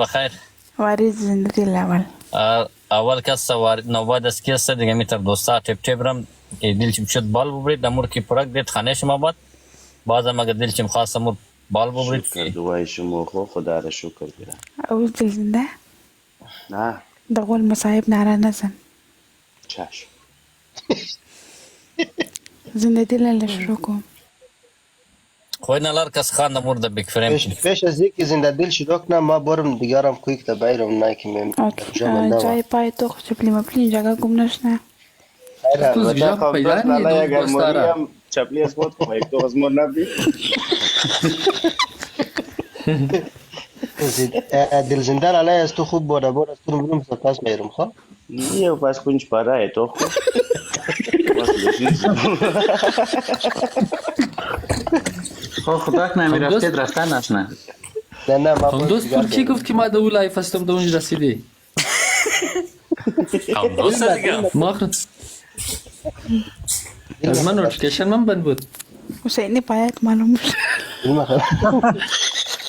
بخیر. وارد زندگی الاول اول کس نوبت است که است دیگه میتر دوستا تپ تپ رم دلچم شد بال ببرید دمور کی پرک دید خانه شما باد بازم اگر دلچم خواست مور بال ببرید شکر دوای شما خدا را شکر بیرم اول دل زنده نه دقول مصاحب نارا نزن چشم زنده دل الله شروع کن خوی نلار کس خان دمور د بیگ فریم پیش از اینکه زنده دل شروع کنم ما برم دیگرم کویک تا بیرم نه که میم جای پای تو چپلی مپلی جگه گم نشنه تو زیجا پیدا نیست اگر دوست دارم موریم چپلی از خود کنم یک دو از مور نبی دل زنده علی از تو خوب بوده بود از تو برم سپاس میرم خواه یه پس کنش پاره تو خود خدا کنه می رفتید رفتن نشنه نه نه ما هم دوست پر کی گفت که ما دو لایف هستم دو اونج رسیدی دوست دیگه ما از من نوتیفیکیشن من بند بود حسینی پایت معلوم شد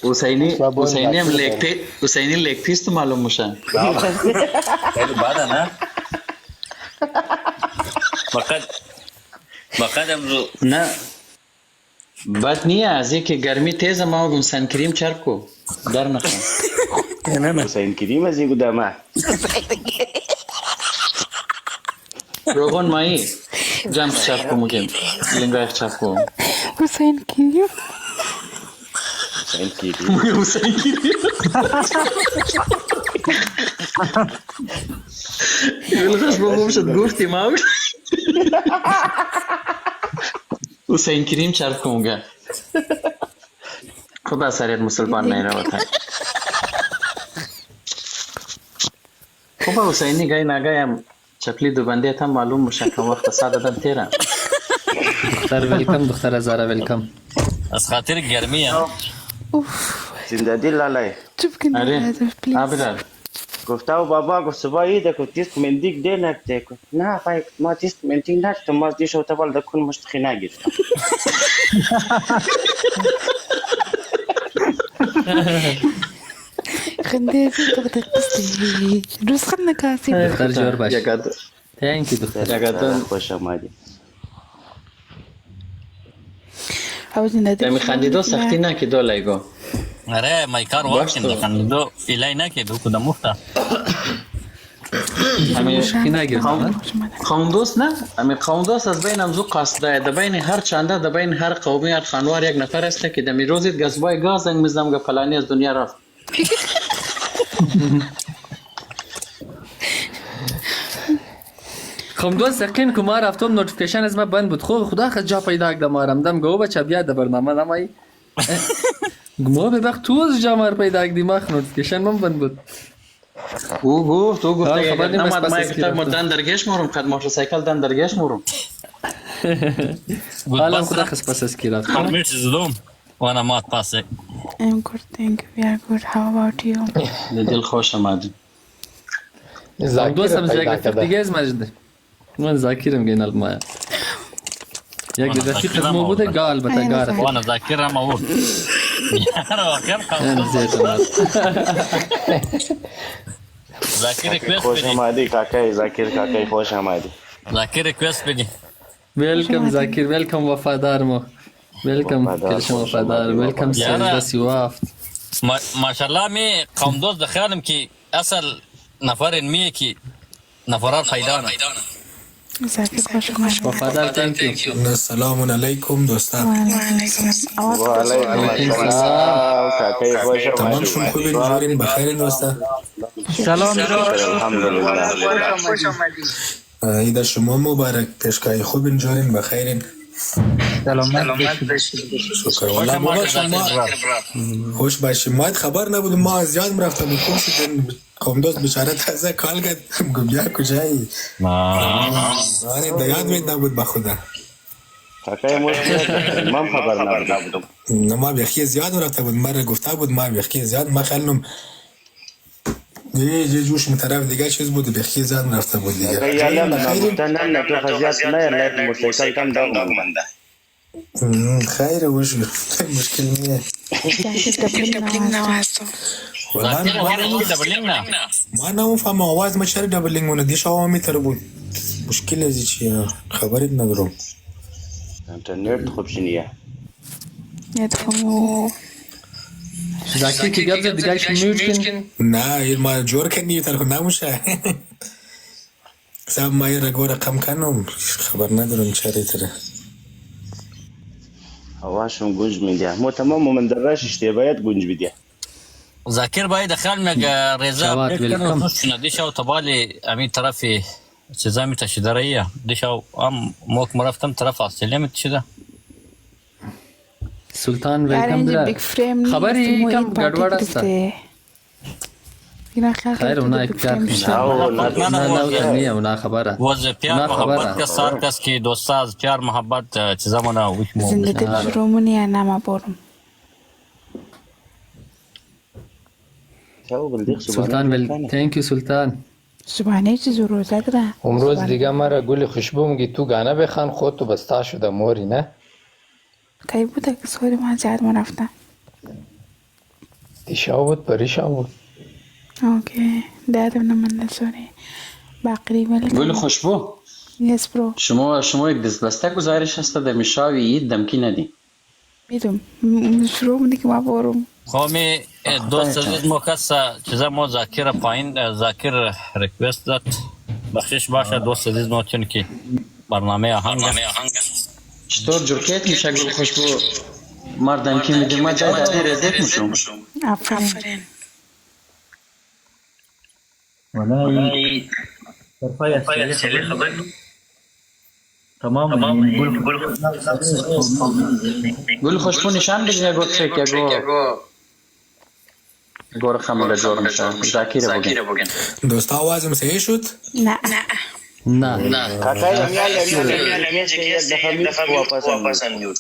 حسینی هم لیک پیست معلوم میشن خیلی بعد نه فقط امروز نه بد نیه از اینکه گرمی تیز ما اون سن کریم چرب کو در نخواه حسین کریم از این گدامه روغن مایی جمع چرب کو مگیم لنگای چرب کو حسین کیو حسین کریم یلغش بابام شد گفتی ما حسین کریم چرب کو مگه خدا سریعت مسلمان نیره وطن خوبه حسینی گای نگای هم چپلی دو بنده هم معلوم میشه که وقت ساده دم تیره دختر ویلکم دختر ازاره ویلکم از خاطر گرمی هم زنده دل لالای چپ کنه پلیز برادر گفته و بابا گفت صبح ایده که تیست مندیک ده نکته که نه پای ما تیست مندیک نکته ما دیش و تبال دکون مشتخی نگیرتم خنده فی تو قصدی روز خدنا کاسي دختر جور باش تhank you دختر خوش آمدی عاوزين می خندیدو سختی نه که دو لایگو اره مایکار واکشن خندو ایلای نکیدو کدام مفتا همیش کی نگیرم خامدوس نه امی خامدوس از بین امزو قصده د بین هر چنده د بین هر قومی هر خانوار یک نفر است که د میروزید گزبای گاز انگ میزدم گپ فلانی از دنیا رفت خامدوس سکین که ما رفتم نوتیفیکیشن از ما بند بود خدا خد جا پیدا کردم آرامدم گو بچه بیا د برنامه نمایی ما به وقت تو از جامعه پیدا کردیم ما نوتیفیکیشن من بند بود تو گفته خبر نمید ما کتاب مردن درگیش مورم قد موتورسایکل دن درگیش مورم حالا خدا خس پس از کیرات مرسی زدوم وانا مات پاسه I'm good thank you we are good how about you دل خوش آمدی دوست هم زیاد دیگه از مجده من ذاکرم گین المایا یک رفیق از مو بوده گال البته گاره وانا ذاکرم اول یارو آخر ذاکر ریکویست خوش آمدی کاکای ذاکر کاکای خوش آمدی ذاکر ریکویست بدی ویلکم ذاکر ویلکم وفادار مو ویلکم کلشم وفادار ویلکم سیزده سیوافت ماشاءالله می قوم دوست دخیالم که اصل نفر میه که نفرار پیدا نه زاكر خوش اومدید وفادار تانک یو السلام علیکم دوستان و علیکم السلام کاکای خوش تمام آمدی شما خوبین جورین بخیر دوستان سلام الحمدلله عید شما مبارک پیشگاه خوبین جورین بخیرین سلامت باشید شکر والله بابا شما خوش باشیم ما خبر نبود ما از یاد رفتم می‌خواستم قومدوز بیچاره تازه کال کرد گفت بیا کجایی آره دیاد میاد نبود به خدا کاکای مشکل من خبر نبودم ما بیخی زیاد رفته بود مرا گفته بود ما بیخی زیاد ما خیلیم یه جوش طرف دیگه چیز بود بیخی زیاد رفته بود دیگه یالا نگفتن نه تو خزیات نه نه موتورسایکل کم داغ بنده خیر وش مشکل نیه ذاکر هر دبلینگ نه ما نمیفهم آواز ما چرا دبلینگ مونه دیش آوا میتره بود مشکل ازی چیه خبری ندارم اینترنت خوب شنیه يدفعوا ذاکر که گب زد دیگرش میوت کن نه این ما جور کنی تلفن نموشه سب ما یه رگو رقم کنم خبر ندارم چرا تره هواشم گنج میده مو تمام من دراش اشتباهات گنج بده ذاکر باید خیال میگه ریزا شوات ویلکم. دیشو تبالی امین طرفی چیزا میتشیده رایه دیشو هم موک مرفتم طرف آسترالیا میتشیده سلطان يعني ویلکم عندي برا بيج فريم خبری کم گڑبڑ است خیر اونا یک پیار نه نه نیه اونا خبره وز پیار اونا محبت خبره که سار کس کی دوستا از پیار محبت چیزا منا وش مو زندگی بشرومونی یا نما برم سلطان ویل تhank you سلطان صبحانه چیز روزه داره امروز دیگه مرا گل خوشبو میگی تو گانه بخوان خود تو بستا شده موری نه کی بوده که سوری من زیاد ما رفتم دیشا بود پریشا بود اوکی دادم نمانده سوری باقری ولی گل خوشبو یس برو شما یک دستبسته گزارش هست در میشاوی اید دمکی ندی میدونم شروع مونی که ما برم خواهمی دوست عزیز مو کس چیزا مو ذاکر پایین ذاکر ریکوست داد بخشش باشه دوست عزیز مو چون که برنامه آهنگ چطور جرکت میشه گل خوشبو مردم که میدیم ما جای دادی ردت میشم آفرین والله طرفاي السلي خبر تمام گل خوشبو نشان بگی اگو ترک اگو رقم لجور میشه ذاکره بگن دوستا آوازم صحیح شد نه نه کاکای میال واپس میوت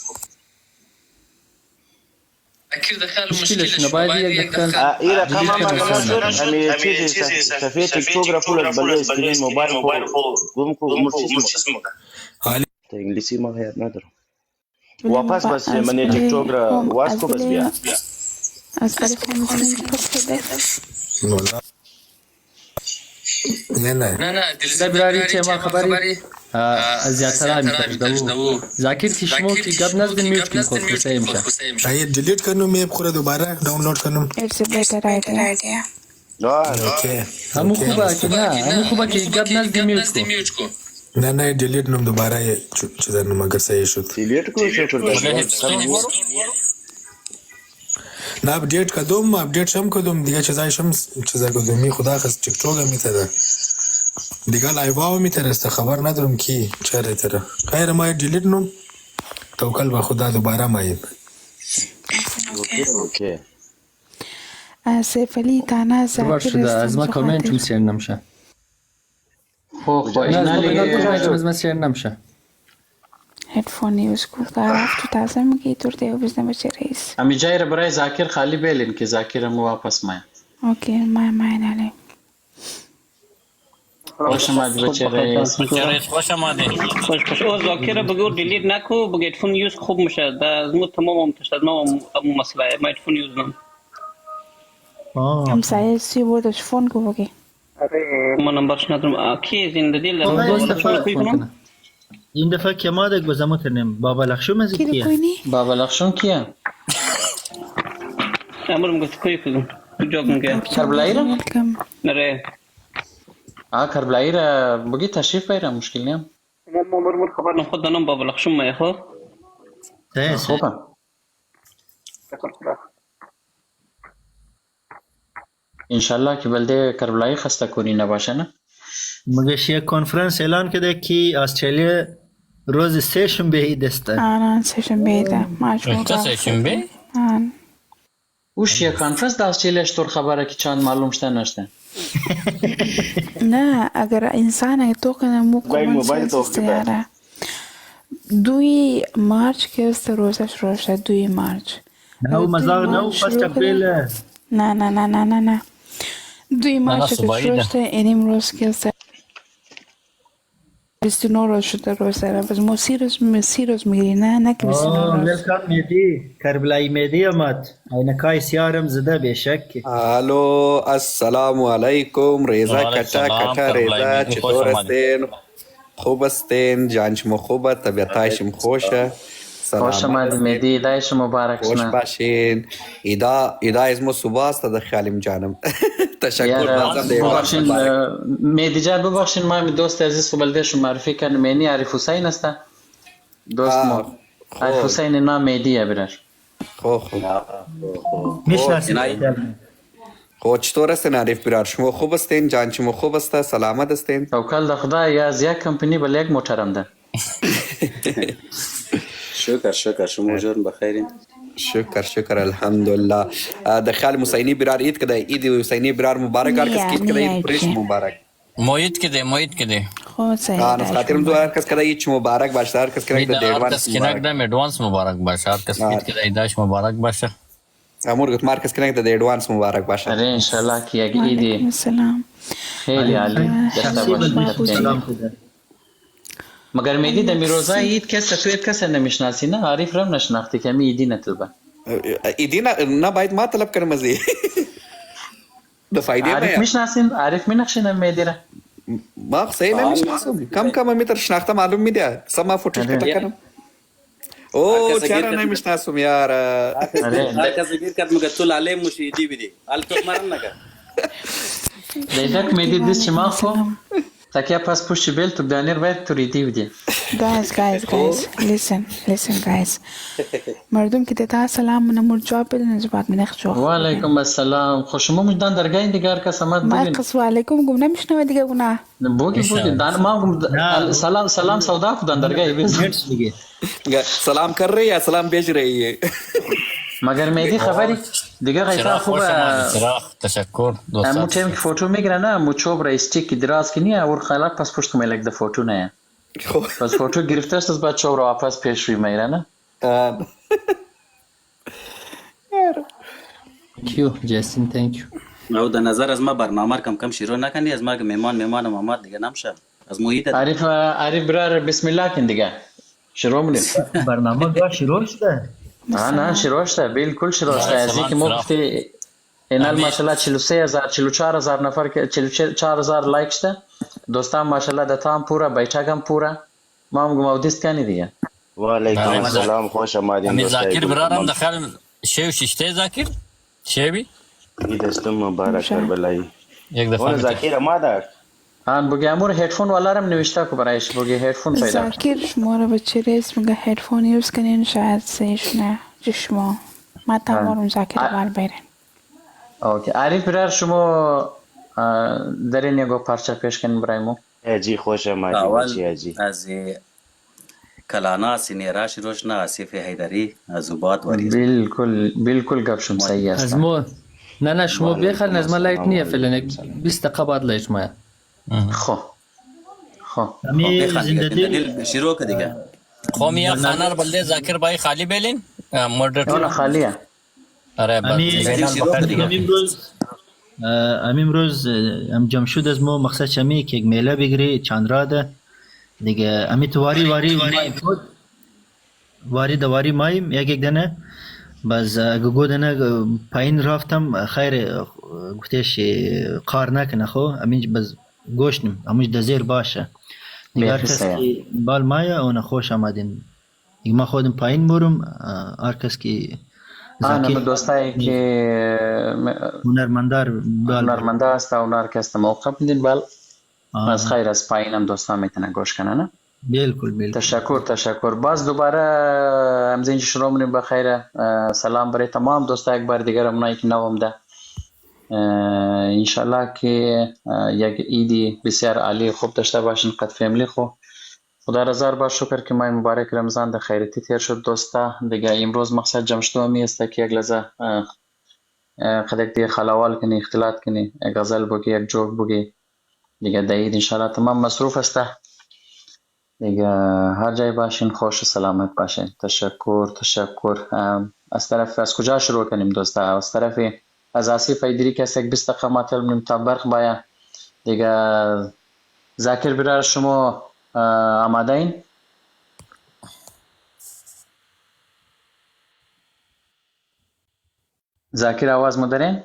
مشکلش نباید یک دکتر ايه رقم ما نشر امي چیزی صفحه تیک توک را فول بلو اسکرین موبایل گم کو مرچیزمو حالی تو انگلیسی ما یاد ندارم واپس بس من تیک توک را واس کو بس بیا از برای فهمیدن پس بده نه لایبراری چه ما خبری از زیادتر میترد ذاکر که شما که گب نزدن میوت کن خود خوصه میشه آیا دیلیت کنم می بخوره دوباره دانلود کنم It's a better idea. اوکی همون خوبه که نه همون خوبه که گب نزدن میوت کن نه دیلیت نم دوباره چیزا نم اگر صحیح شد دیلیت کو شد نه اپدیت کدوم اپدیت شم کدوم دیگه چیزایشم چیزا کدومی خدا خست تیک توک میتره دیگه لایو میترسته خبر ندارم کی چرا تره خیر ما دیلیت نم توکل به خدا دوباره مایم اوکی سیفلی تانا بار ذاکر شده از ما کامنت سیر نمیشه خب نه از ما اینالی از ما سیر نمیشه هدفون یوز کرد رفت تو تازه میگی دور دیو بزنم بچه رئیس امی جای را برای ذاکر خالی بیلین که ذاکر مو واپس مایم اوکی ما نالی خوش آمدی بچه رئیس رئیس خوش آمدی خوش او ذاکره بگو دیلیت نکو بگو هدفون یوز خوب میشه از مو تمام تشتاد ما امو مسئله ما هدفون یوز نم هم سایه سی بودش فون کو بگی ما نمبرش ندارم کی زنده دیل این دفعه که ما دک بزمو کنیم بابا لخشو کی مزید کیه کنی؟ بابا لخشون کیه؟ امرم گفت کوی کدوم جواب میگه کربلایی را؟ نره کربلایی را بگی تشریف بیره مشکل نیم ما مرمور خبر نم خود دانم بابا لخشون مایه خود خوبه انشالله که بلده کربلایی خسته کنی نباشه نه مگش یک کنفرانس اعلان کرده که استرالیا روز سه شنبه عید است آنان سشن بیده مجبور کسی شنبه آن اوش یک کانفرنس دا استرالیا شطور خبره که چند معلوم شده نشده نه اگر انسان ای تو کنه مو کمن سیست یاره 2 مارچ که است روزش روشه 2 مارچ نه مزاق نه فست اپریل نه 2 مارچ که روشه اینیم روز که است 29 روز شده روزه را. بس ما 30 روز میگیری نه که 29 روز. ویلکام مهدی کربلای مهدی آمد عینکای سیارم زده بشک. الو السلام علیکم ریزا کچا کچا ریزا چطور هستین؟ خوب هستین؟ جان شما خوبه؟ طبیعتایشم خوشه؟ خوش آمدید مهدی، ایدایش مبارک خوش شما. باشین. ایدا اسمو صبح است در خیالیم جانم. تشکر بازم ببخشین مهدی جان، ببخشین ما دوست عزیز خو بلدهشون معرفی کردن. مینی عارف حسین است دوست ما. عارف حسین نام مهدیه برر. خو میشناسید؟ خو چطور هستین عارف برار؟ شما خوب هستین؟ جان شما خوب است؟ سلامت هستین؟ توکل د خدای، از یک کمپنی بل یک موټرم ده. شکر شما جان بخیرین. شکر الحمدلله. د خیال حسینی برار عید کده، عید حسینی برار مبارک. هر کس عید کده عید پرش مبارک. موید کده خود سعید نو خاطرم تو هر کس کده عید مبارک باشه. هر کس کده د ادوانس مبارک باشه. هر کس عید کده عیدش مبارک باشه. امور گفت مارکس کنه د ادوانس مبارک باشه. اره ان شاء الله که یک عیدی السلام خیلی عالی داشته باشید. مگر مهدی د میروزا عید کس تو کس نمیشناسی نه؟ عارف رم نشناختی که می عیدی نتوبه ایدی نه باید ما طلب کنم از د فایده عارف میشناسین؟ عارف مینخشین مهدی را؟ ما خیلی نمیشناسم. کم میتر شناخته معلوم میده. سما فوتوش کتا کنم. او چرا نمیشناسم یار. هر کس گیر کرد مگر تو لاله موشی ایدی بیدی حال تو مرم نگه دیدک مهدی دیست چه ما خو تاکیا پس پشت بیل تو دانیر باید تو ریدی بیدی. guys listen guys. مردم که دیتا سلام نمور جواب بدن از بعد منخ جواب. و علیکم السلام. خوش شما مجدان درگاه این دیگر کس آمد بگین. ما قصوا علیکم گم نمیشنوه دیگه گناه. بوگی دان ما سلام سودا کو دان درگاه بگین. سلام کر رہی ہے سلام بیچ رہی ہے. مگر مهدی خبری دیگه غیفا خوبه. تشکر امو تیم که فوتو میگیرن امو چوب را استیک دراز کنی اور خیلات پس پشت میلک ده فوتو نه. پس فوتو گرفته است از بعد چوب را واپس پیش روی میرنه. کیو جستین تانکیو. او د نظر از ما برنامه کم شروع نکنی. از ما که میمان مامات دیگه نمشه از محیط. عارف برار بسم الله کن دیگه شروع منیم. برنامه دو شروع شده. نه شروع شده بالکل شروع شده. از اینکه ما گفتی اینال ماشاءالله 43000 44000 نفر که 44000 لایک شده. دوستان ماشاءالله دتام پورا بیچاگم پورا ما هم گمودیست کنی دیگه. و علیکم السلام خوش آمدین دوستان. زاکر برارم دخل شیو ششته زاکر شیوی عیدتون مبارک کربلایی. یک دفعه زاکر ما در آن بگی امور هدفون والارم نوشته کو برایش بگی هدفون پیدا. زاکر شما رو به چه ریز میگه هدفون یوز کنین شاید سیش نه چشما ما تمارم زاکر بال بیرن. اوکی عارف برار شما در این یگو پارچه پیش کنین برای مو. جی خوش آمدید جی. از کلانا سینیرا شروشنا آصف حیدری از وباد وریز. بالکل گپشم صحیح است. از مو نه شما بخل از ما لایت نیه فعلا 20 دقیقه بعد لایت ما. خو امی زندگی شروع که دیگه. خو میا خانه رو بلده زاکر بای خالی بیلین مدرتون خالیه. آره امیم روز ام جمشود از مو مقصد چمی که یک میله بگیری چند را ده دیگه امی تو واری مایم یک دنه باز اگه دنه پایین رفتم خیر گفتش قار نکنه خو امین باز گوشنم اموش دزیر باشه دیگه هر کس که بال مایا اون خوش آمدین دیگه ما خودم پایین مورم هر کس که آنم دوستایی که هنرمنده است و هر کس موقع بدین بل از خیر از پایینم دوستان میتونن گوش کنن نه؟ بالکل تشکر باز دوباره همزین شروع منیم بخیر. سلام برای تمام دوستا یک بار دیگر اونایی که نوم ده انشالله که یک عیدی بسیار عالی خوب داشته باشین قد فیملی خو خدا رضا باش. شکر که ماه مبارک رمضان ده خیرتی تیر شد دوستا دیگه امروز مقصد جمشتومی است که یک لحظه قدک دیگه خلاوال کنی اختلاط کنی یک غزل بگی یک جوک بگی دیگه ده عید انشالله تمام مصروف است دیگه هر جای باشین خوش و سلامت باشین. تشکر. از کجا شروع کنیم دوستا؟ از طرف از آصف حیدری که یک 20 دقیقه ما طلب نیم تا برق باید دیگه. زاکر برار شما آماده این؟ ذاکر آواز ما دارین؟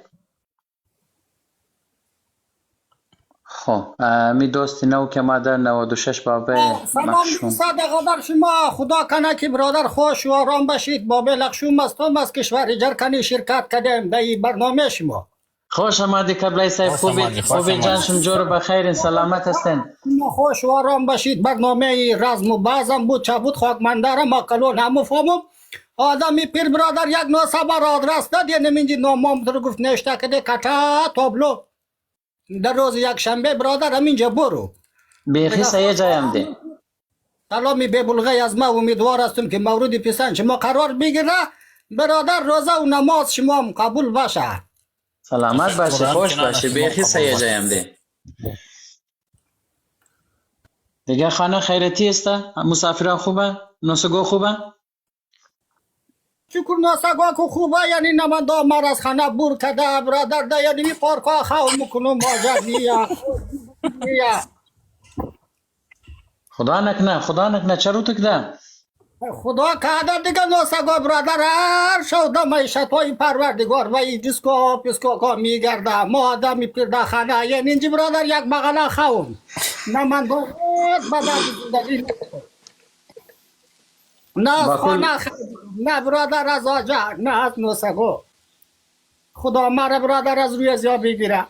خب می دوست نو که ما در 96 بابه سلام دوستان قدر شما، خدا کنه که برادر خوش و آرام باشید. بابه لخشوم مستم از کشور جرکنی شرکت کردیم در این برنامه شما. خوش آمدی قبلای صاحب. خوبی جانشون جور بخیر سلامت هستین؟ خوش و آرام باشید. برنامه رزم و بازم بود چه بود خاکمندارم اقلون همو فهمم. آدمی پیر برادر یک ناسبر آدرس داد یه نمینجی نامام در گفت نشته کده کتا تابلو در روز یک شنبه برادر همینجا برو بیخی سایه جایم ده. سلامی به بلغه از ما امیدوار هستم که مورد پیسن شما قرار بگیره برادر روزه و نماز شما هم قبول باشه. سلامت باشه خوش باشه بیخی سایه جایم ده. دیگه خانه خیرتی است؟ مسافرها خوبه؟ نوسگو خوبه؟ شکر ناسگو خوبه یعنی نمانده مر از خانه بور کده برادر ده یعنی پارکا خواه مکنم ماجر نیا خدا نکنه چرا تو کده؟ خدا کده دیگه ناسگو برادر هر شوده معیشت های پروردگار و این جسکو پسکو که میگرده ما آدمی پیرده خانه یعنی اینجا برادر یک بغله خوام نمانده بدر زندگی نه خانه نه برادر از آجا نه از نوسگو. خدا مرا برادر از روی زیا بگیره.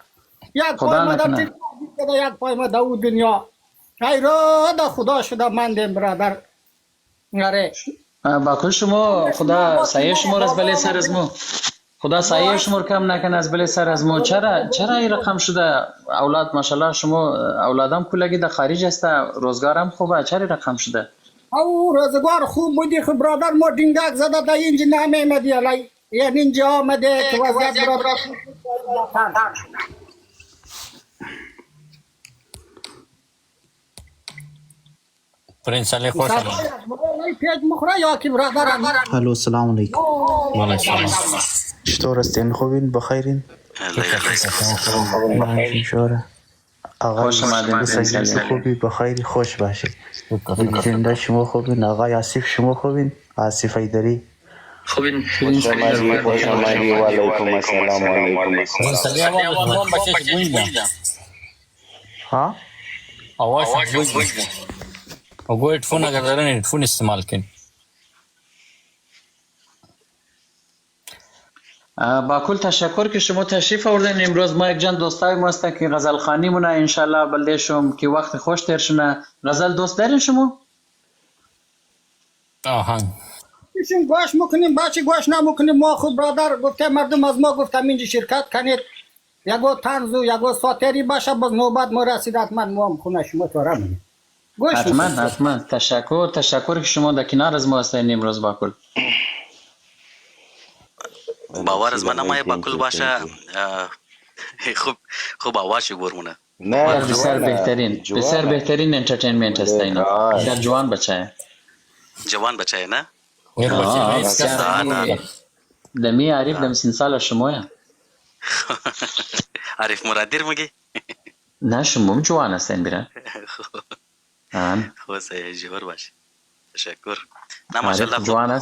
یک پای ما در یک پای ما در او دنیا ای رو دا خدا شده من دیم برادر. آره باکل شما خدا سایه شما از بله سر از مو خدا سایه شما کم نکن از بله سر از مو. چرا این رقم شده اولاد ماشاءالله شما اولادم کلگی در خارج است روزگارم خوبه چرا رقم شده؟ او روزگار خوب بودی خب برادر ما دینگک زده دا اینجا نمیمدی علی یعنی اینجا آمده که وضعیت برادر پرنس علی خوش آمدید. پیج مخوره یا که برادر الو سلام علیکم. چطور هستین؟ خوبین؟ بخیرین؟ خوش آمدین سیدی خوبی بخیری خوش باشید. زنده شما خوبین؟ آقای آصف شما خوبین؟ آصف حیدری خوبین؟ خوش آمدی و علیکم السلام و علیکم السلام. ها؟ آواز گوش اگه هدفون اگر دارین هدفون استعمال کن. با کل تشکر که شما تشریف آوردین. امروز ما یک جان دوستای ما هستن که غزل خانی مونه انشالله بلدشم که وقت خوش تر شونه. غزل دوست دارین شما؟ آهنگ میشیم گوش میکنیم بچه گوش نمیکنیم. ما خود برادر گفته مردم از ما گفتم اینجا شرکت کنید یگو تنزو یگو ساتری باشه باز نوبت ما رسید حتما ما هم خونه شما تو را میگیم. حتما تشکر که شما در کنار از ما هستین امروز با کل. باور از من نمایه با کل باشه خوب آواز برمونه. نه بسیار بهترین انترتینمنت است اینا. در جوان بچه نه؟ دمی عریف دم سین سال شما یا؟ عریف مرادیر مگی؟ نه شما هم جوان هستین بیره. خوب جوار باشه. تشکر. نه ماشاءالله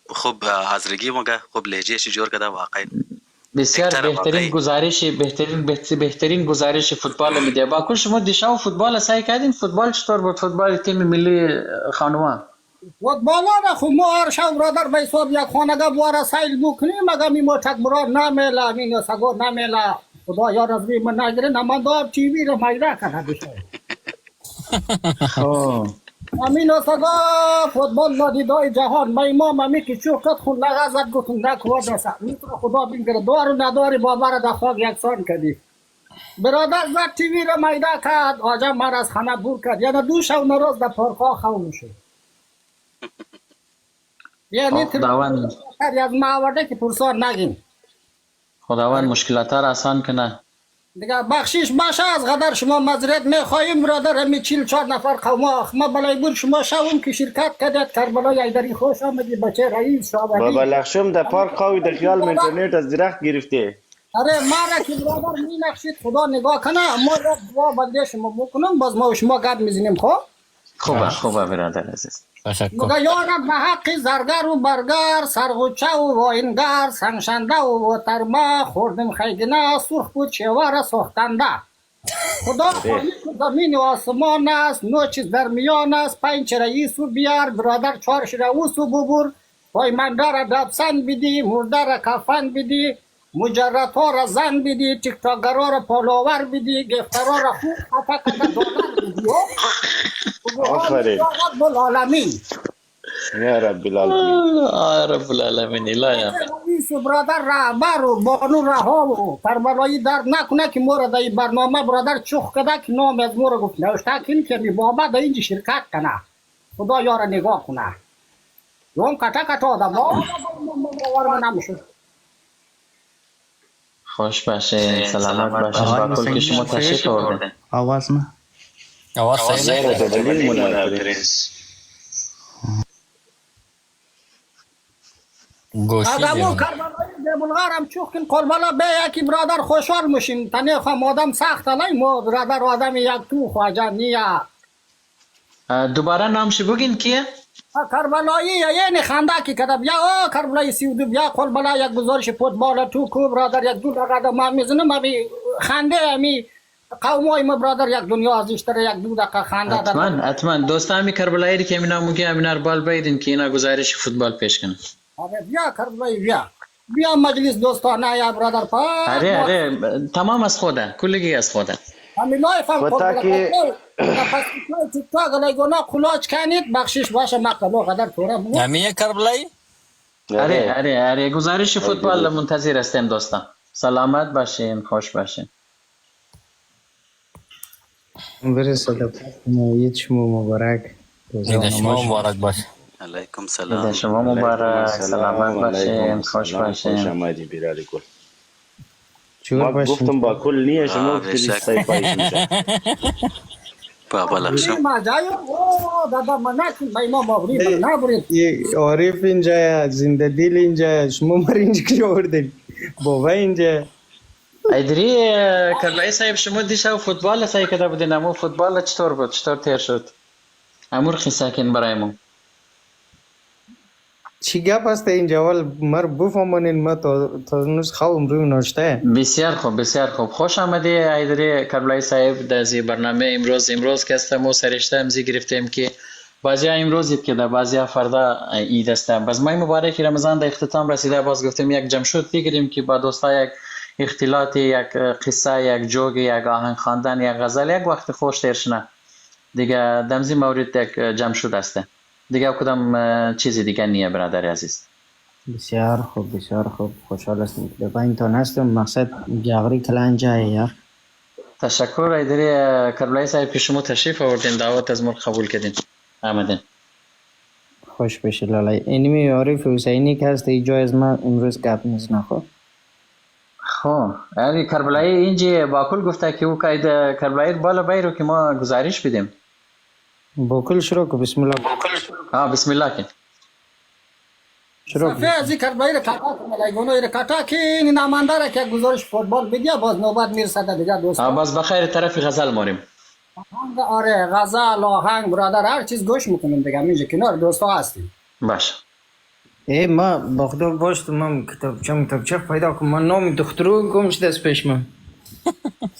خوب حاضرگی مگه خوب لهجهش جور کده واقعا. بسیار بهترین گزارش فوتبال میده. با کل شما دیشب فوتبال سعی کردین؟ فوتبال چطور بود؟ فوتبال تیم ملی خانوما فوتبال را خب ما هر شب برادر به حساب یک خانگاه بواره سیل بکنیم مگه می موچک براد نمیلا می نسگو نمیلا خدا یار از روی من نگیره نمان دار تیوی را مایره کنه بشه. امین نسگو فوتبال نادیدای جهان ما امام امی که چوکت خون لغزت گفتم نکوه دسته میتونه خدا بینگره دار و نداری بابا را دخواق یکسان کردی. برادر زد تیوی را مایده کرد آجا مر از خانه بور کرد یعنی دو شو نروز در پارکا خون شد. یعنی خداوند از ما آورده که پرسان نگیم. خداوند مشکلات را آسان کنه. دیگه بخشیش باشه از قدر شما مزرعت میخواهیم برادر همی 44 نفر قوما ما بلای بود شما شوم که شرکت کردید کربلای ایدری خوش آمدی بچه رئیس شاوری بابا لخشم در پارک قوی در خیال اینترنت از درخت گرفته. آره ما را که برادر می نقشید خدا نگاه کنه ما را دعا بنده شما بکنم باز ما و شما گرد میزنیم. خب خوبه برادر عزیز. مگه یارم به حق زرگر و برگر سرغوچه و واینگر سنگشنده و وترما خوردم خیدنه سرخ بود شوار ساختنده خدا خواهی که زمین و آسمان است نو چیز در میان است 5 رئیس و بیار برادر 4 رئوس و ببر پای منده را دبسن بدی مرده را کفن بدی مجردها را زن بدی تیکتاگرها را پالوور بدی گفترها را خوب خفه کده دولار بدی آفرین یا رب العالمین یا رب العالمین رب العالمین لا یا رئیس و برادر رهبر و بانو رها و کربلایی در نکنه که ما را در این برنامه برادر چخ کده که نام از ما را گفت نوشته کنی که می بابا در اینجا شرکت کنه خدا یارا نگاه کنه یون کتا کتا آدم باور نمیشه خوش باشه سلامت باشه با کل که شما تشریف آوردین آواز ما آواز صحیح نه گوشی آدمو کربلایی به بلغارم چوخ کن قربالا به یکی برادر خوشحال میشیم تنه خواهم آدم سخت علی ما برادر آدم یک تو خواجه نیا دوباره نامش بگین کیه؟ کربلایی یعنی خنده که کده بیا کربلایی 32 بیا قربالا یک گزارش فوتبال تو کو برادر یک دو دقیقه ما میزنم امی خنده امی قومای ما برادر یک دنیا ازش تر یک دو دقیقه خنده حتما دوست همی کربلایی که امینا موگی امینا رو بال بیدین که اینا گزارش فوتبال پیش کنه بیا کربلایی بیا مجلس دوستانه یا برادر پا اره تمام از خوده کلگی از خوده همین لایفم که پس تیکتاک لایگونا کلاچ کنید بخشش باشه مقتلو قدر توره همیه کربلایی؟ اره گزارش فوتبال منتظر هستیم دوستان سلامت باشین خوش باشین برسه عید شما مبارک عید شما مبارک باشه علیکم سلام عید شما مبارک سلامت باشین خوش باشین خوش آمدی بیرالی گل جور ما باشین گفتم با کل نیه شما گفتید سایفای میشه بابا لخشم ما جایو دادا مناکن بایما مابری نابری عارف اینجا زنده دل اینجا شما مرینج که آوردین بابا اینجا ایدری کربلایی صاحب شما دیشب فوتبال سعی کرده بودین امو فوتبال چطور بود چطور تیر شد امور خیسه کن برایمون چی گپ است اینجا ول مر بفهمونین ما تا نوز خوابم روی ناشته بسیار خوب خوش آمدی ایدری کربلایی صاحب در برنامه امروز که هستم و سرشته امزی گرفتیم که بعضی ها امروز عید کده بعضی ها فردا عید هستم باز ماه مبارک رمضان در اختتام رسیده باز گفتیم یک جمشود بگیریم که با دوستا یک اختلاط یک قصه یک جوگ یک آهنگ خواندن یک غزل یک وقت خوش تیر شنه دیگه دمزی مورد یک جمشود هسته دیگه کدام چیزی دیگه نیه برادر عزیز بسیار خوب خوشحال هستم که با این تا هستم مقصد جاغری کلان جایه یار تشکر ایدری کربلایی صاحب که شما تشریف آوردین دعوت از ما قبول کردین آمدین خوش بشه لالای اینمی عارف حسینی که هست ای جای از ما امروز گپ میزنه خب یعنی کربلایی اینجا باکل گفته که او قاید کربلایی بالا بیرو که ما گزارش بدیم باکل شروع که بسم الله بسم الله کن شروع صفحه ازی کربلایی را کتا کنه لایگونای را کتا که این نامانده که گزارش فوتبال بدیا باز نوبت میرسده دیگه دوستا باز بخیر طرف غزل ماریم آره غزل آهنگ برادر هر چیز گوش میکنیم دیگه اینجا کنار دوستا هستیم باشه ما با خدا باشت من کتابچه پیدا کنم من نام دخترو گم شده از پیش من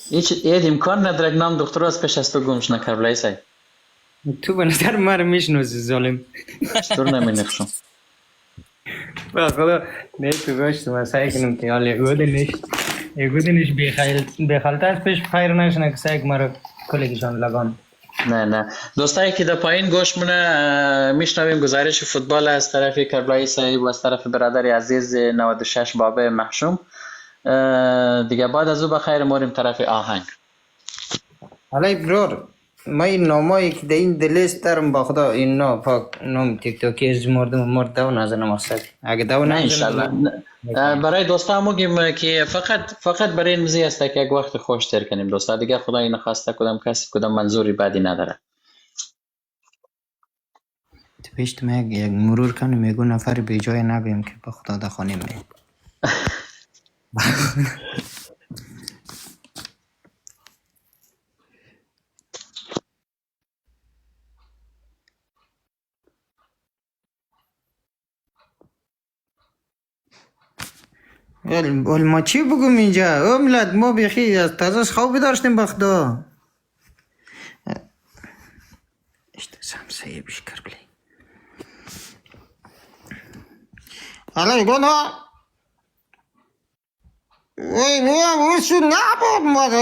هیچ امکان نداره نام دخترو از پیش از تو گم شده کربلایی صاحب تو به نظر من میشناسی ظالم چطور نمینخشم با خدا نه تو باشت من سعی کنم که حال یگودنش بخالت از پیش خیر نشنه که سعی کنم کلگیشان لگان نه دوستایی که در پایین گوش مونه میشنویم گزارش فوتبال از طرف کربلایی صاحب و از طرف برادر عزیز 96 بابه محشوم دیگه بعد از او بخیر موریم طرف آهنگ حالا برور ما این نامایی که در این دلیست دارم با خدا این نام تیک توکی از مورد دو نازنم اصلا اگه دو نه انشالله برای دوستا موگیم که فقط برای این مزی است که یک وقت خوش تر کنیم دوستا دیگه خدا این خواسته کدام کسی کدام منظوری بعدی نداره تو پیشت یک مرور کنم میگو نفر به جای نگویم که با خدا دخانیم ولی ما چی بگم اینجا ملت ما بخی از تازه خوابی داشتیم بخدا işte samsaya bir şikar bile alay gona وای شو نبود ماده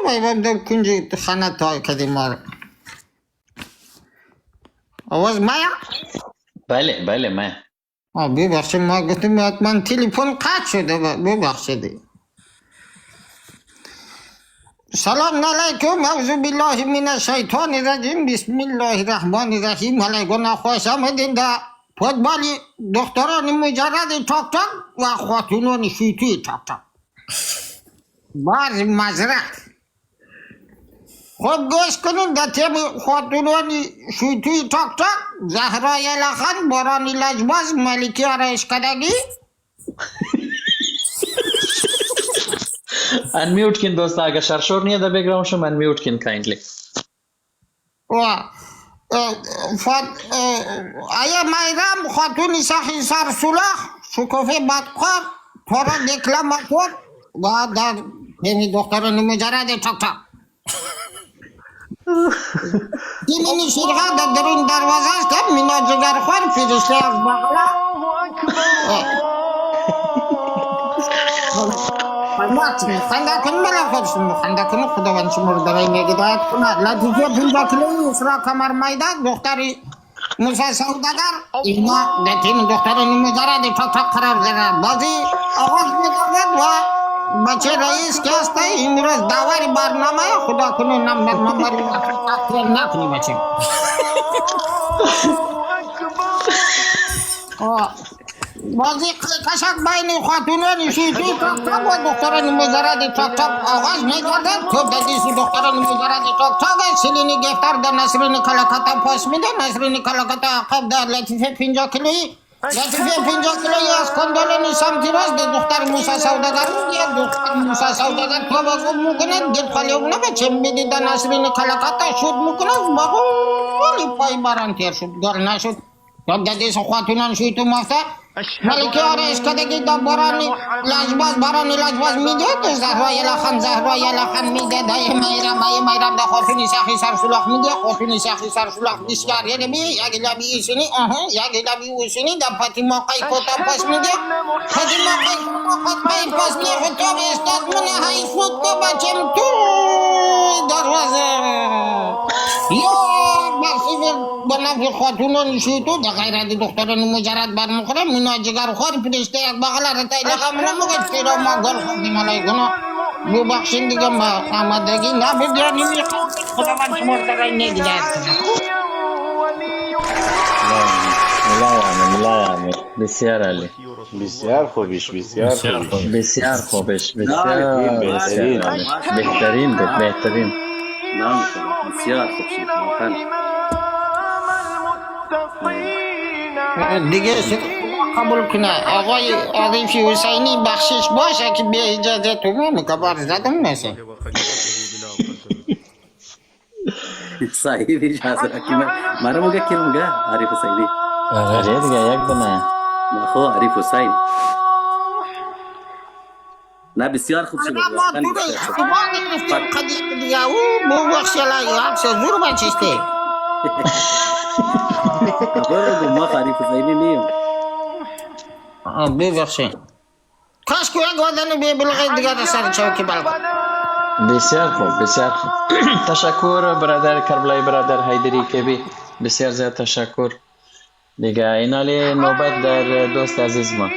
وای بابا کنجی خانه تا کدیم مار آواز مایا بله بله من ببخشید ما گفتیم حتما تلفن قطع شده ببخشید سلام علیکم اعوذ بالله من الشیطان الرجیم بسم الله الرحمن الرحیم علیکم خوش آمدین در فوتبال دختران مجرد تاک تاک و خاتونان شیطی تاک تاک باز مزرعه خب گوش کنین در تیم خاتونان شیطی تاک تاک زهرای لخن بارانی لجباز ملکی آرایشکدگی अनम्यूट किन दोस्त अगर शरशोर नहीं है the background show unmute किन काइंडली آیا مایرام خاتون سخی سرسولاخ شکوفه بدقار تورا دکلاماتور و در تیم دختران مجرد تاک تاک دیمینی شیرها در درون دروازه است مینا جگرخوار فرشته از بغلا خندقین بلا خودشون خندقین خداوند شما رو برای نگهدارت کنه لطیفه پنجاکیلویی اسرا کمر مایداد دختری موسی سوداگر اینا در تیم دختران مجرد تاک تاک قرار داره بازی آغاز می‌گردد و بچه رئیس که هسته امروز داوری برنامه خدا کنه نمبر تقریر نکنی بچه بازی کشک بین خاتونان شیطی تاک تاک و دختران مجرد تاک تاک آغاز می‌گردد توپ در دست دختران مجرد تاک تاک سیلینی گفتر در نسرین کلاکتا پاس میده نسرین کلاکتا عقب در لطیفه 50 کیلویی لطیفه 50 کیلویی از کندولان سمتی راست در دختر موسی سوداگر میگه دختر موسی سوداگر توقف میکنه دل خالی اونه بچه میدی در نسرین کلاکتا شد میکنه ولی پای باران تیر شد گل نشد توپ در دست خاتونان شیطی مفته ملکی آرایشکدگی دا بارانی لجباز میده تو زهرای لخن میده دای میرم دا خاتونی سخی سرسولاخ میده خاتونی سخی سرسولاخ بسیار یک لبی ایسینی یک لبی اوسینی دا پاتی موقعی کتا پاس میده پاتی موقعی پاس میده خطاب استاد منه های فوت تو بچم تو دروازه یا بخشی به نفع خاتونان شیطو دا غیرت دختران مجرد برمخوره مینا جگر خوار فرشته یک بغل رتای لقم نموگه سیرا ما گل خوردیم علی گنا ببخشین دیگه ما آمدگی نبودیانی میخوام خداوند شما رو درای نگیدهد لا يعمل بسيار علي بسیار خوبش بسيار خوبش بهترین نعم بسیار خوب شد دیگه قبول کنه آقای عریفی حسینی بخشش باشه که به اجازه تو مکبر زدم نسه صحیح اجازه که مرا موگه کل موگه عریف حسینی آره دیگه یک دونه خو عریف حسین نه بسیار خوب شد دیگه او بخشی لایی حبس زور بچسته برو ما عریف حسینی نیم ببخشید کاش که یک وادن بی بلغی دیگر سر چوکی بلکن بسیار خوب تشکر برادر کربلای برادر حیدری کبی بسیار زیاد تشکر دیگه اینالی نوبت در دوست عزیز ما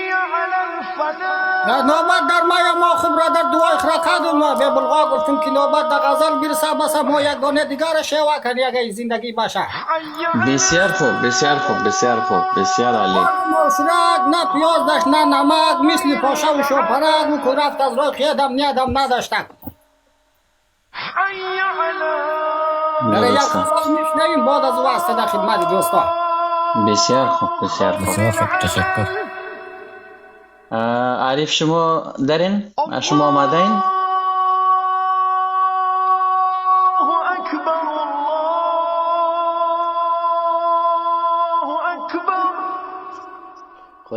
نوبت در ما خوب را در دعای خرکاد ما به بلغا گفتیم که نوبت در غزل برسه بس ما یک گانه دیگر شیوا کنی اگه زندگی باشه بسیار خوب بسیار عالی مشرک نه پیاز داشت نه نمک مثل پاشه و شوپرک و رفت از راه خیدم نیادم نداشتم در یک خواست میشنیم بعد از واسطه در خدمت دوستا بسیار خوب تشکر عارف شما دارین؟ شما آمدین؟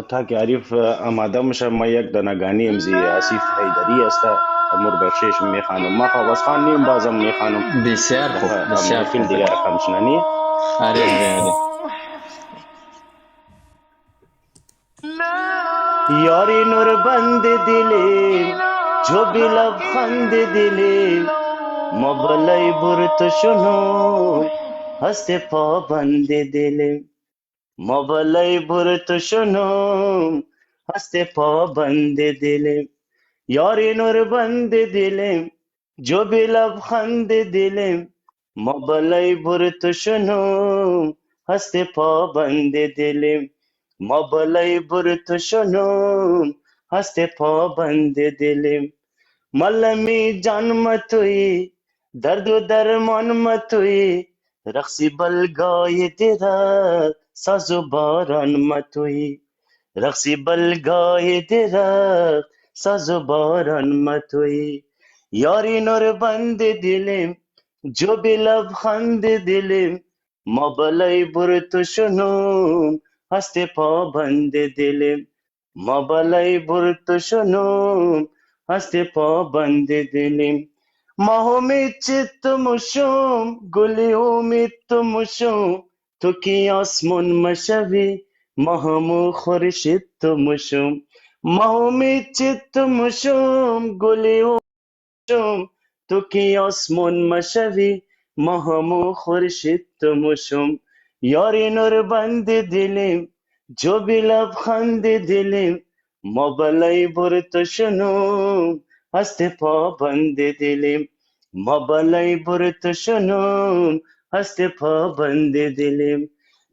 تا که عریف آماده میشه ما یک دانه گانی امزی آصف حیدری است امور بخشش میخوانم ما فواز خان نیم بازم میخوانم بسیار خوب بسیار فیلم خوب دیگه رقم شنانی آره یاری نور بند دلی جو بی لبخند دلی ما بلای برت شنو هست پابند دلی ما بلای برت شنو هست پابند دلی یاری نور بند دلم جو بی لبخند دلم ما بلای برت شنو هست پابند دلم ما بلای برت شنو هست پابند دلم ملمی جان متوی درد و درمان متوی رقصی بلگای دیده ساز و باران متوی رقصی بلگای درخت ساز و باران متوی یاری نور بند دلم جو بی لبخند دلم ما بلای برت شنو هست پابند دلم ما بلای برت شنو هست پابند دلم ما امید چت مشم گلی امید تو مشم تو کی آسمون مشوی ما همو خورشید تو مشم ما امید چت مشم گلی مشم تو کی آسمون مشوی ما همو خورشید تو مشم یاری نور بند دلم جو بی لبخند دلم ما بلای برت شنو هست پابند دلم ما بلای برت شنو هست پابند دلم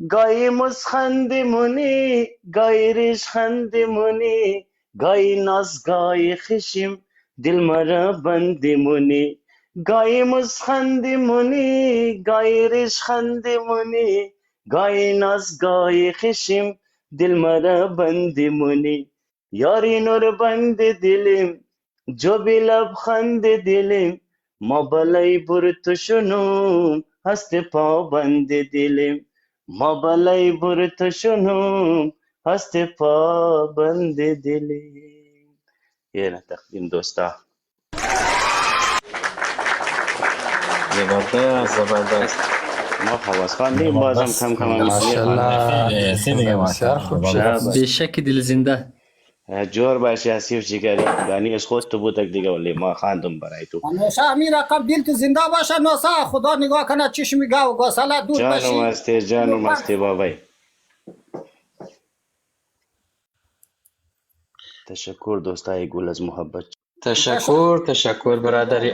گاهی مسخند مونی گاهی ریشخند مونی گاهی ناز گاهی خشم دل مرا بند مونی گاهی مسخند مونی گاهی ریشخند مونی گاهی ناز گاهی خشم دل مرا بند مونی یاری نور بند دلم جو بی لبخند دلم ما بلای برت شنو هست پابند دلم ما بلای برت شنو هست پابند دلم یه تقدیم دوستا زبردست ما خواست خواندیم بازم کم کم ماشاءالله بسیار خوب شد بیشک دل زنده جور باشی آصف جگری گانی از خود تو بودک دیگه ولی ما خواندم برای تو همیشه همین رقم دل تو زنده باشه ناسا خدا نگاه کنه چشم گاو گساله دور باشی جانم هستی بابای تشکر دوستای گل از محبت تشکر برادر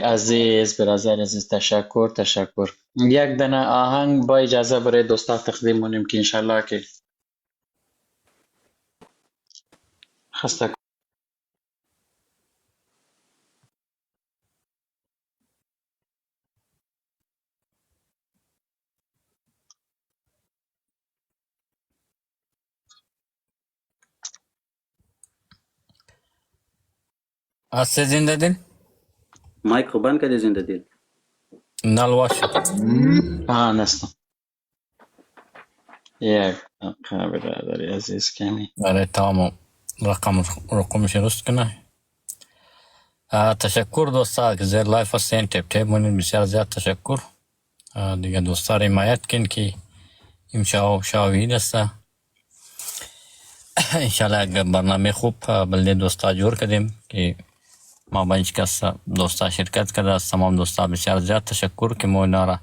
عزیز تشکر یک دنه آهنگ با اجازه برای دوستا تقدیم مونیم که انشالله که خسته هستی زنده دل مایک رو بند کرده زنده دل نال واش نستم یک دقیقه برادر عزیز کمی برای تمام رقمش درست کنه تشکر دوستا که زیر لایف هستین تپ تپ مونین بسیار زیاد تشکر دیگه دوستا رو حمایت کن که این شاوید است انشالله اگر برنامه خوب بلده دوستا جور کردیم که ما با هیچ کس دوستا شرکت کرده از تمام دوستا بسیار زیاد تشکر که ما اینا را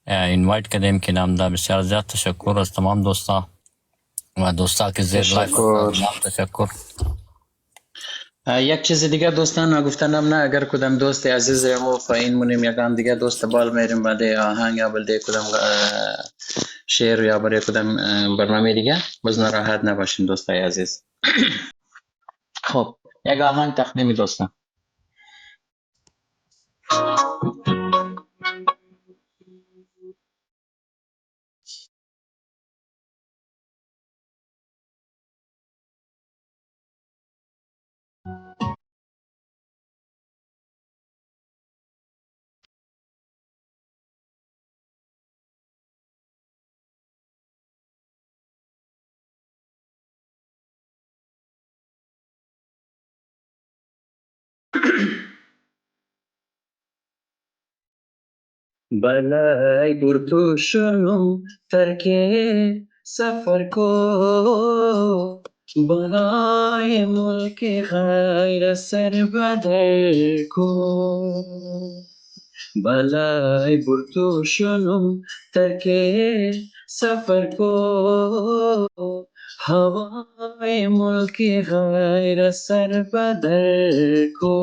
اینوایت کردیم که نام ده بسیار زیاد تشکر از تمام دوستا و دوستا که زیر لایف تشکر یک چیز دیگه دوستان گفتنم نه اگر کدام دوست عزیز ما پایین مونیم یکان دیگه دوست بال میریم بعد آهنگ یا بلده کدام شعر یا برای کدام برنامه دیگه باز ناراحت نباشین دوستای عزیز خب یک آهنگ تقدیم دوستان بلای برد شنو ترک سفر کو برای ملک غیر سر بدر کو بلای برد شنو ترک سفر کو هوای ملک غیر سر بدر کو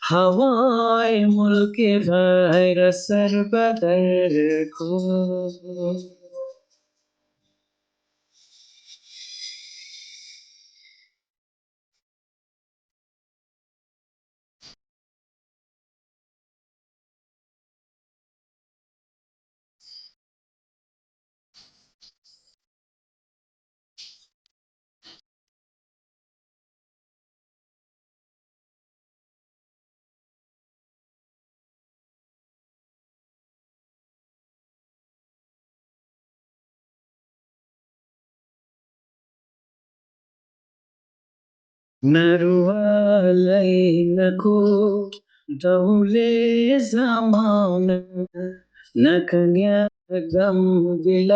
هوای ملک غیر سر بدر کو نروالای نکو دول زمانه نکنیا غم دل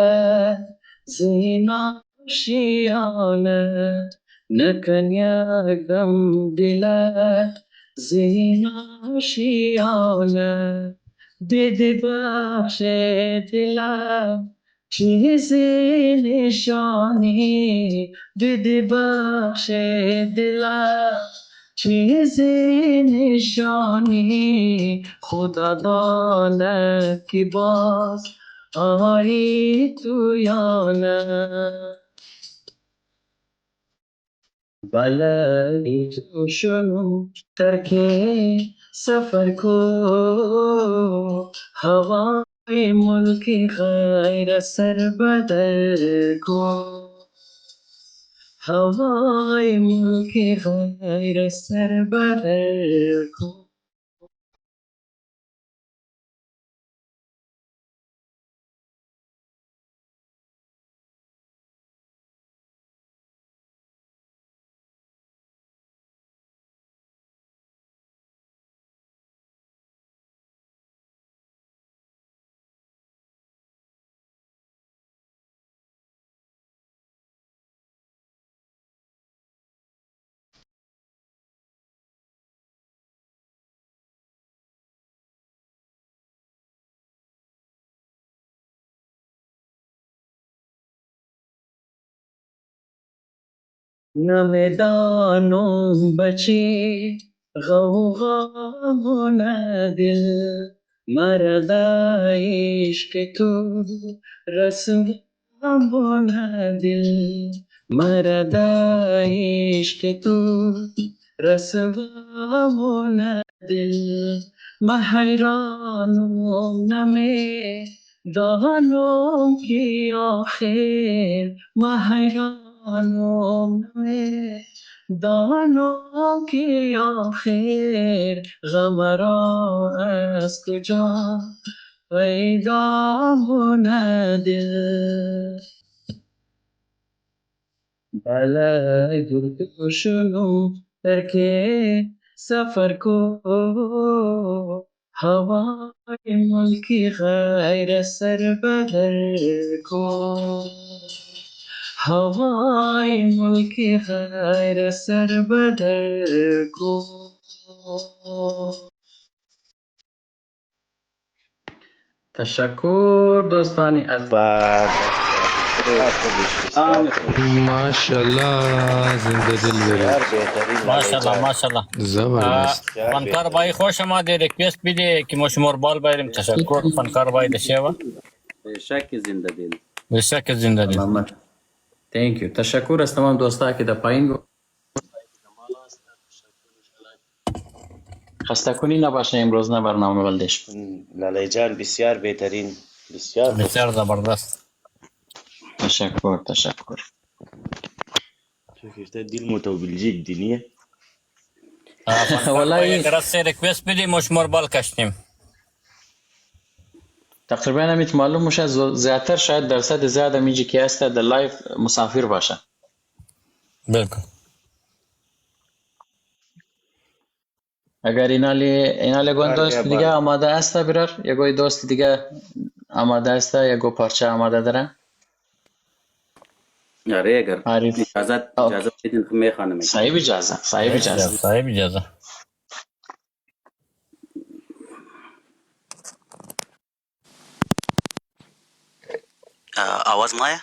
زینا شیانه نکنیا غم دل زینا شیانه دیده بخش دلم چیزی نشانی دیده بخش دلم چیزی نشانی خدا داند که باز آیی تو یا نه بلای تو شنو ترک سفر کو هوای ملک غیر سر بدر کو هوای ملک غیر سر بدر کو نمیدانم بچه غوغا دل مرد عشق تو رسوا دل مرد عشق تو رسوا دل من حیرانم نمی دانم که آخر من حیرانم نمی دانم که آخر غم را از کجا پیدا دل بلای درد شنو ترک سفر کو هوای ملکی غیر سر بدر کو هوای ملکی غیر سر بدر کو تشکر دوستانی از ماشاءالله زنده دل برید ماشاءالله ماشاءالله زبردست فنکار بایی خوش آمده ریکوست بده که ما شما رو بال بیاریم تشکر فنکار بایی دشیوه بشک زنده دل بشک زنده دل تhank you تشکر از تمام دوستا که در پایین خسته کنی نباشه امروز نه برنامه ولدش لالای جان بسیار بهترین بسیار زبردست تشکر شکرته دیل مو تو بلژیک دینیه والله درست ریکوست بدی ما شما رو بال کشتیم تقریبا همیت معلوم میشه زیادتر شاید درصد زیاد میجی که هست در لایف مسافر باشه بالکل اگر اینالی گوین دوست دیگه آماده است برار یا گوی دوست دیگه آماده است یا گو پارچه آماده داره آره اگر اجازه بدین که میخوانم. صاحب اجازه آواز مایا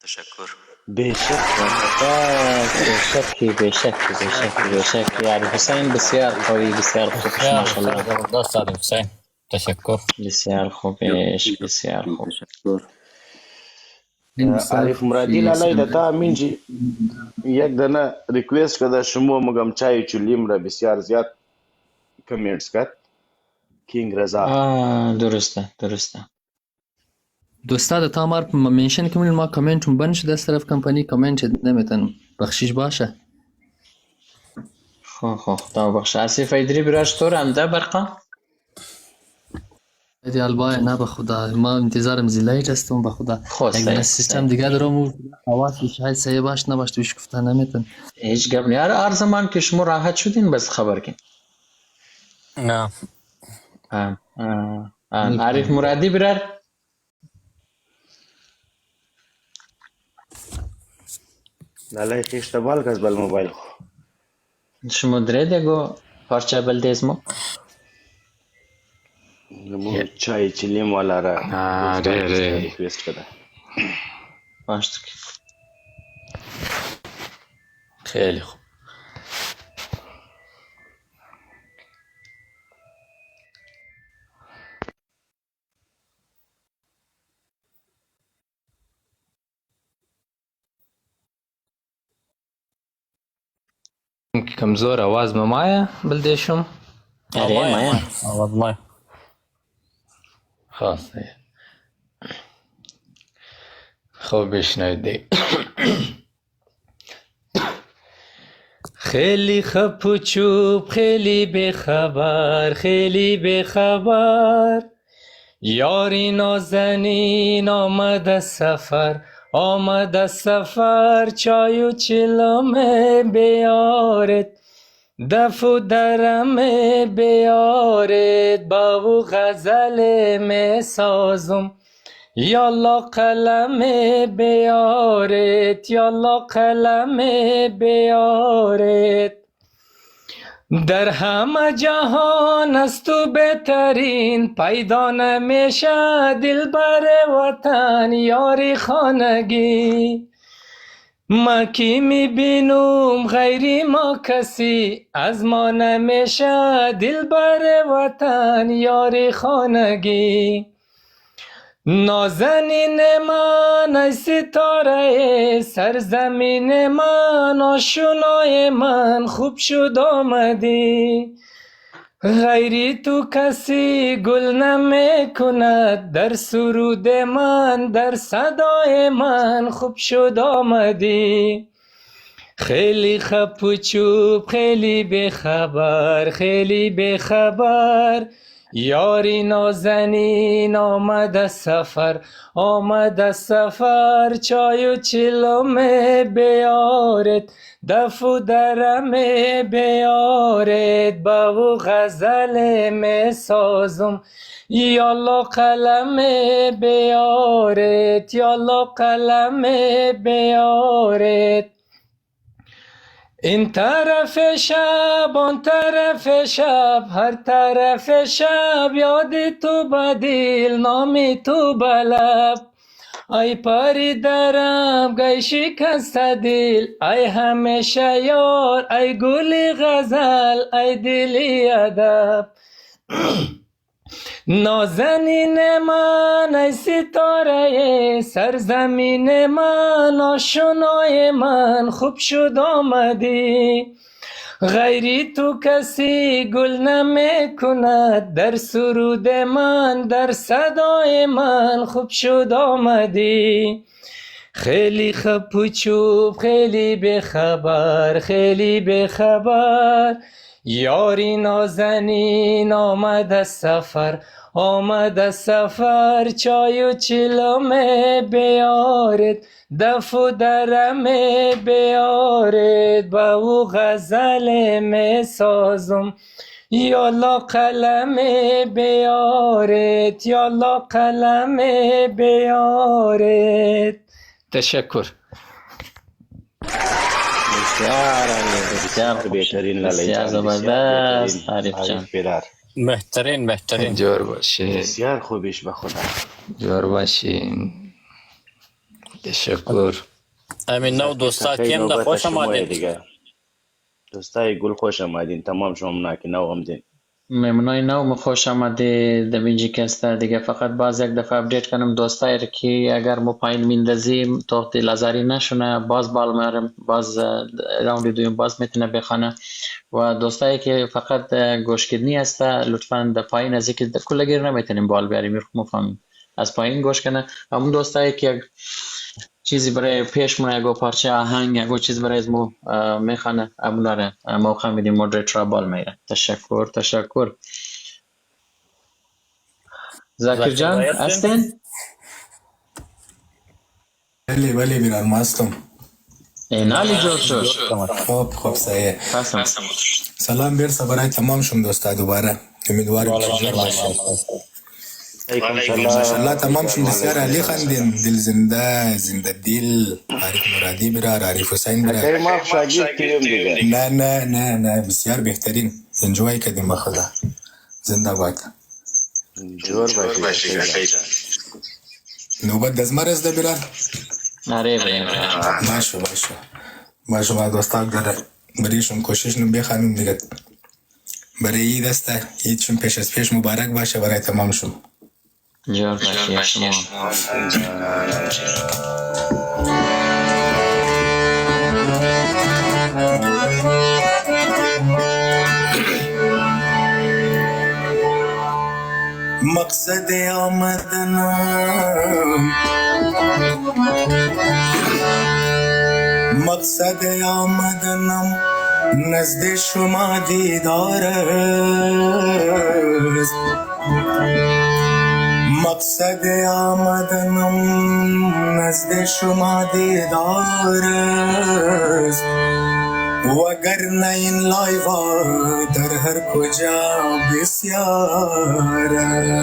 تشکر. بیشک بیشک علی حسین بسیار قوی، بسیار خوب، ماشاءالله. زبردست علی حسین، تشکر. بسیار خوب، بسیار خوب. عارف مرادی لالای da ta minji یک دانه ریکوست کرده شما مگم چای چولیم را بسیار زیاد کامنتس کرد کینگ رضا. درسته. دوستا تا ما منشن کنین، ما کامنت بند شده از طرف کمپانی، کامنت نمیتن بخشیش باشه. خدا بخش. آصف ایدری براش طور همده برقا؟ ایدیال بای نه به خدا، ما انتظارم زیلایت هستم به خدا. اگر سیستم دیگه دارم و حواسش های سایه باش نباش تویش گفته نمیتن. هیچ گپ نیاره. هر زمان که شما راحت شدین بس خبر کن. نه عارف مرادی برار لالای خیشت بال کس بل موبایل خو شما دره دیگو پارچه بل دیزمو نمو چای چلیم والا را ریکوست کرده. باشه خیلی خوب. کمزور آواز ممایه بلدیشم. آواز مایه خاصه خوب بشنوید دیگه. خیلی خب و چوب، خیلی بخبر، خیلی بخبر، یاری نازنین آمد سفر، آمد سفر، چای و چلمه بیارد، دف و درمه بیارد، با و غزل می سازم، یالا قلم بیارد، یالا قلم بیارد. در همه جهان از تو بهترین، پیدا نمیشه دلبر وطن یاری خانگی. ما کی میبینم غیری ما کسی، از ما نمیشه دلبر وطن یاری خانگی. نازنین من ای ستاره سرزمین من، آشنای من خوب شد آمدی. غیری تو کسی گل نمی کند، در سرود من در صدای من خوب شد آمدی. خیلی خپ و چوب، خیلی بخبر، خیلی بخبر، یاری نازنین آمد سفر، آمد سفر، چای و چلمه بیارد، دف و درمه بیارد، با و غزل می سازم، یالا قلم بیارد، یالا قلم بیارد. این طرف شب آن طرف شب، هر طرف شب یاد تو بدیل، نامی تو بلب. ای پری درم گی شکست دل، ای همیشه یار، ای گل غزل، ای دلی ادب. نازنین من ای ستاره سرزمین من، آشنای من خوب شد آمدی. غیری تو کسی گل نمی کند، در سرود من در صدای من خوب شد آمدی. خیلی خپ و چوب، خیلی بخبر، خیلی بخبر، یاری نازنین آمد سفر، آمد سفر، چای و چلمه بیارد، دف و درمه بیارد، با او غزل می سازم، یالا قلم بیارد، یالا قلم بیارد. تشکر. بسیار بهترین بسیار زبردست عارف جان. بهترین جور باشی. بسیار خوبیش به خدا. جور باشین. تشکر. همین نو دوستا کیم ده خوش آمدید دیگه. دوستای گل خوش آمدین. تمام شما که نو آمدین. ممنونی نو خوش آمده دبینجی کسته دیگه. فقط باز یک دفعه اپدیت کنم دوستایی که اگر ما پایین میندازیم توقت لازاری نشونه باز بال میارم، باز راوند دویم باز میتونه بخونه. و دوستایی که فقط گوش کردنی هسته لطفا در پایین از اینکه کلگیر نمیتونیم بال بیاریم مفهمیم از پایین گوش کنه. همون دوستایی که چیزی برای پیش مونه اگه پارچه آهنگ اگه چیز برای از مو میخانه امونا را موقع میدیم مودریتر بال میره. تشکر. زاکر جان هستین؟ بله بیران ما هستم. نالی جور شد. خب صحیح. سلام بیرسا برای تمام شم دوستا دوباره. امیدوارم که انشالله تمام شم. بسیار علی خندین دل زنده دل عارف مرادی برار عارف حسین برار. ما شاگرد کردیم دیگه. نه بسیار بهترین انجوای کردیم با خدا. زنده باد. جور باشی نوبت دزمر از ده برار. نره بریم باشه ما دوستان داره بریشون کوشش نم بخوانیم دیگه. برای این دسته هیچ پیش از پیش مبارک باشه برای تمام شما. جور باشی شما. مقصد آمدنم نزد شما دیدار است. مقصد آمدنم نزد شما دیدار است. وگرنه این لایوا در هر کجا بسیار است.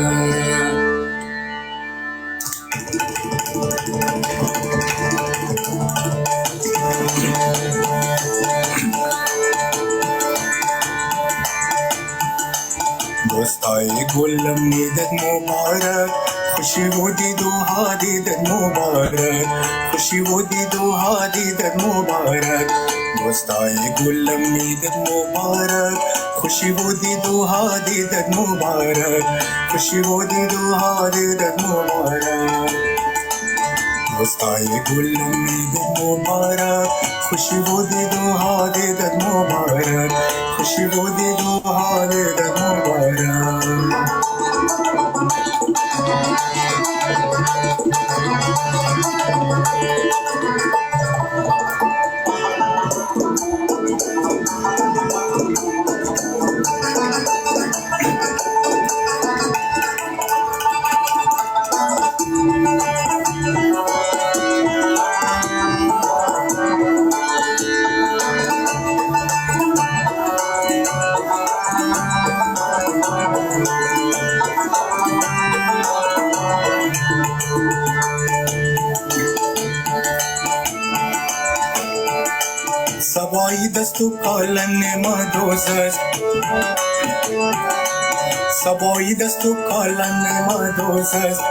دوستای گلم میدد مبارک خوشی و دید و ها دیدد مبارک خوشی و دید و ها دیدد مبارک. دوستای گلم میدد مبارک خوشی و دید و ها دیدد مبارک خوشی و دید و ها دیدد مبارک. دوستای گلم میدد مبارک خوشی و دید و ها دیدد مبارک خوشی و دید و ها دیدد مبارک. سبایی دست و کالن ما دوست است. سبایی دست و کالن ما دوست است.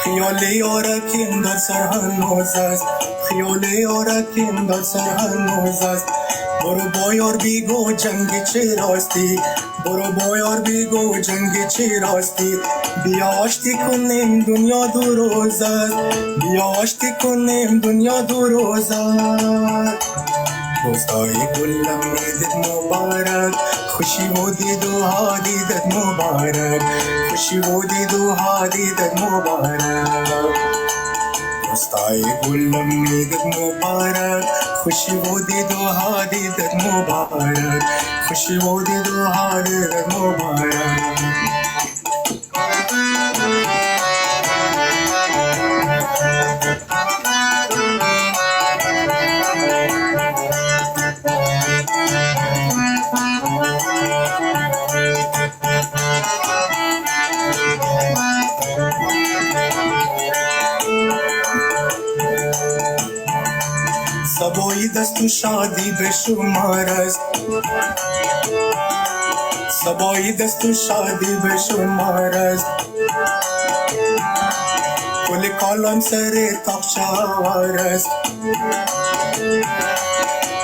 خیال یارکیم در سر هنوز است. خیال یارکیم در سر هنوز است. برو بایار بیگو جنگ چه راستی برو بایار بیگو جنگ چه راستی. بیا آشتی کنیم دنیا دو روز است. بیا آشتی کنیم دنیا دو روز است. دوستای گلم میدد مبارک خوشی و دید و ها دیدد مبارک خوشی و دید و ها دیدد مبارک. دوستای گلم میدد مبارک خوشی و دید و ها دیدد مبارک خوشی و دید و ها دیدد مبارک. سبایی دست و شادی به شمار است. سبایی دست و شادی به شمار است. کل کالم سر تاقچه وار است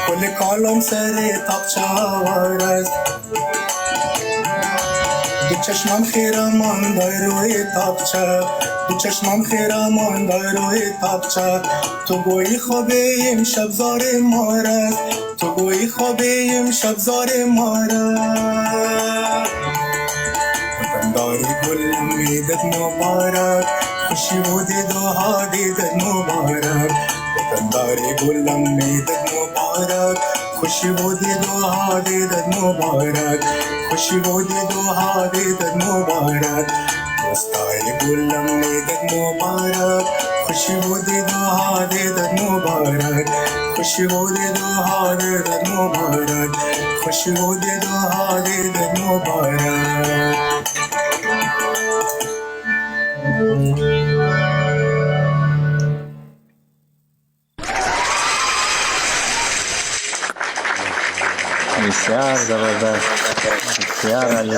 کل کالم سر تاقچه وار است دو چشمم خیره مانده روی تاقچه دو چشمم خیره مانده روی تاقچه تو گویی خوابه امشب زار مار است تو گویی خوابه امشب زار مار است وطنداری گل امیدت مبارک خوشی بودی دوها دیدت مبارک وطنداری گل امیدت مبارک خوشی بودی دوها دیدت مبارک خوشی بودی دوها دیدت مبارک دوستای گل امیدت مبارک خوشی بودی دوها دیدت مبارک خوشی بودی دوها دیدت مبارک خوشی بودی دوها دیدت مبارک بسیار زبردست بسیار عالی